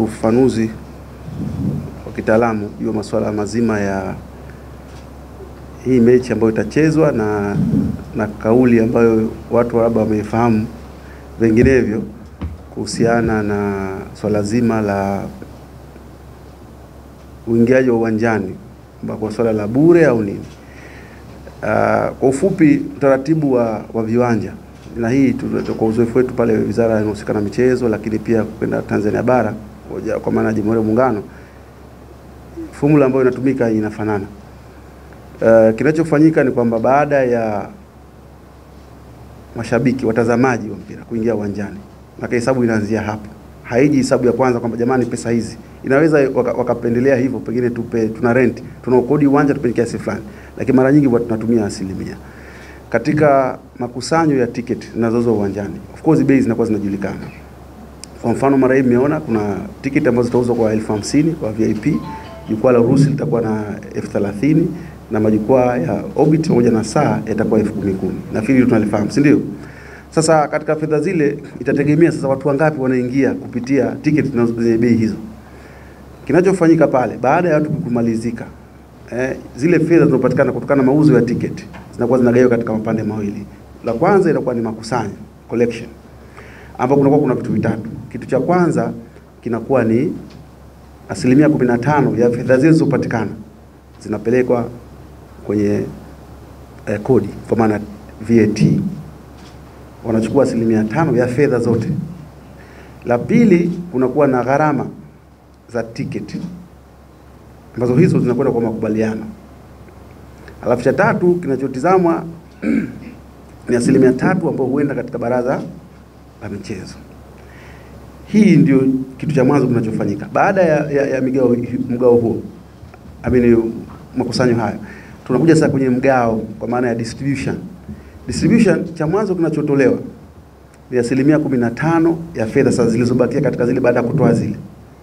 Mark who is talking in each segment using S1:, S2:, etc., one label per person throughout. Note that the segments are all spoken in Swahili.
S1: Ufafanuzi wa kitaalamu juu ya masuala mazima ya hii mechi ambayo itachezwa na kauli ambayo watu labda wamefahamu vinginevyo kuhusiana na swala zima la uingiaji wa uwanjani kwa swala la bure au nini. Kwa ufupi, utaratibu wa viwanja, na hii kwa uzoefu wetu pale wizara inahusika na michezo, lakini pia kwenda Tanzania bara kwa maana Jamhuri ya Muungano, formula ambayo inatumika inafanana. Kinachofanyika ni kwamba baada ya mashabiki, watazamaji wa mpira kuingia uwanjani, na hesabu inaanzia hapo. Haiji hesabu ya kwanza kwamba jamani pesa hizi. Inaweza wakapendelea hivyo, pengine tuna rent, tuna kodi uwanja tupe kiasi fulani, lakini mara nyingi tunatumia asilimia. Katika makusanyo ya ticket zinazouzwa uwanjani, of course bei zinakuwa zinajulikana. Kwa mfano mara hii mmeona kuna ticket ambazo zitauzwa kwa 1050 kwa VIP, jukwaa la Urusi litakuwa na 1030 na majukwaa ya Orbit pamoja na saa yatakuwa 1010. Nafikiri tunalifahamu, si ndio? Sasa katika fedha zile itategemea sasa watu wangapi wanaingia kupitia ticket zenye bei hizo. Kinachofanyika pale baada ya watu kumalizika, zile fedha zinazopatikana kutokana na mauzo ya ticket zinakuwa zinagaiwa katika mapande mawili. La kwanza inakuwa ni makusanyo, collection, ambapo kuna vitu vitatu. Kitu cha kwanza kinakuwa ni 15% ya fedha zile zilizopatikana zinapelekwa kwenye kodi, kwa maana VAT. Wanachukua 5% ya fedha zote. La pili, kunakuwa na gharama za ticket ambazo hizo zinakwenda kwa makubaliano. Alafu cha tatu kinachotizamwa ni 3% ambao huenda katika baraza la michezo. Hii ndio kitu cha mwanzo kinachofanyika. Baada ya mgao huo, makusanyo haya, tunakuja sasa kwenye mgao kwa maana ya distribution. Distribution cha mwanzo kinachotolewa ni 15% ya fedha sasa zilizobakia katika zile baada ya kutoa zile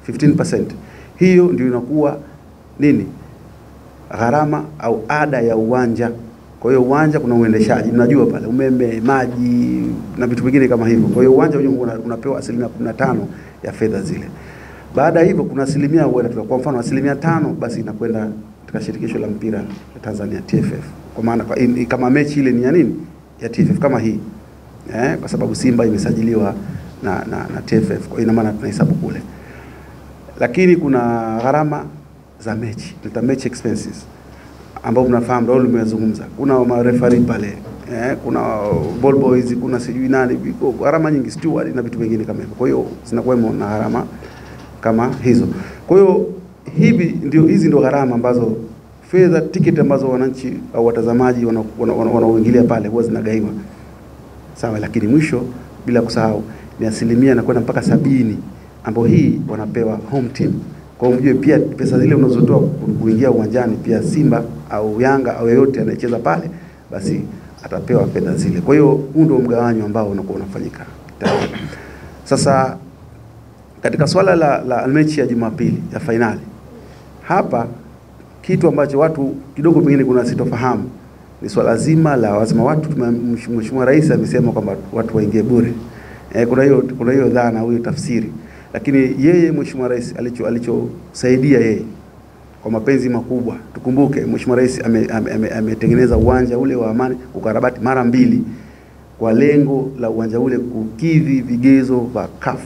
S1: 15%. Hiyo ndio inakuwa nini? Gharama au ada ya uwanja. Kwa hiyo uwanja kuna uendeshaji, mnajua pale umeme, maji na vitu vingine kama hivyo. Kwa hiyo uwanja unapewa 15% ya fedha zile. Baada ya hivyo kuna asilimia huenda, kwa mfano 5% basi inakwenda katika shirikisho la mpira la Tanzania TFF. Kwa maana kama mechi ile ni ya nini? Ya TFF kama hii. Kwa sababu Simba imesajiliwa na TFF. Kwa ina maana tunahesabu kule. Lakini kuna gharama za mechi, tunaita match expenses, ambao mnafahamu ndio nimezungumza. Kuna mareferee pale, kuna ball boys, kuna sijui nani, gharama nyingi, steward na vitu vingine kama hivyo. Kwa hiyo zinakuwa na gharama kama hizo. Kwa hiyo hizi ndio gharama ambazo fedha ticket ambazo wananchi au watazamaji wanaoingilia pale huwa zinagaiwa. Sawa, lakini mwisho bila kusahau ni asilimia inakwenda mpaka 70 ambao hii wanapewa home team. Kwa hiyo pia pesa zile unazotoa kuingia uwanjani, pia Simba au Yanga au yeyote anayecheza pale basi atapewa fedha zile. Kwa hiyo huu ndio mgawanyo ambao unakuwa unafanyika. Sasa katika swala la mechi ya Jumapili ya finali, hapa kitu ambacho watu kidogo pengine kuna sitofahamu ni swala zima la wazima watu. Mheshimiwa Rais amesema kwamba watu waingie bure. Kuna hiyo dhana au tafsiri, lakini yeye Mheshimiwa Rais alichosaidia yeye kwa mapenzi makubwa. Tukumbuke Mheshimiwa Rais ametengeneza uwanja ule wa Amani ukarabati mara 2 kwa lengo la uwanja ule kukidhi vigezo vya CAF,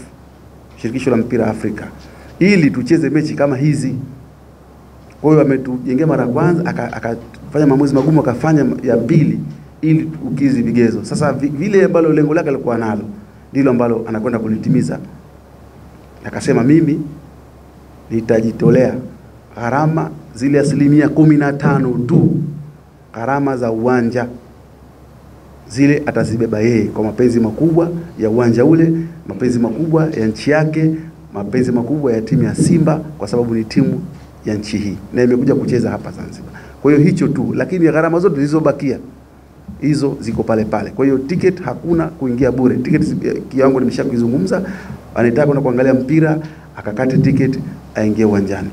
S1: shirikisho la mpira Afrika, ili tucheze mechi kama hizi. Kwa hiyo ametujengea mara kwanza, akafanya maamuzi magumu, akafanya ya pili ili ukidhi vigezo. Sasa vile ambalo lengo lake alikuwa nalo ndilo ambalo anakwenda kulitimiza. Akasema mimi nitajitolea gharama zile 15% tu, gharama za uwanja zile atazibeba yeye, kwa mapenzi makubwa ya uwanja ule, mapenzi makubwa ya nchi yake, mapenzi makubwa ya timu ya Simba, kwa sababu ni timu ya nchi hii na imekuja kucheza hapa Zanzibar. Kwa hiyo hicho tu, lakini gharama zote zilizobakia hizo ziko pale pale. Kwa hiyo ticket hakuna kuingia bure. Ticket kiwango nimeshakuzungumza, anataka kwenda kuangalia mpira akakate ticket aingie uwanjani.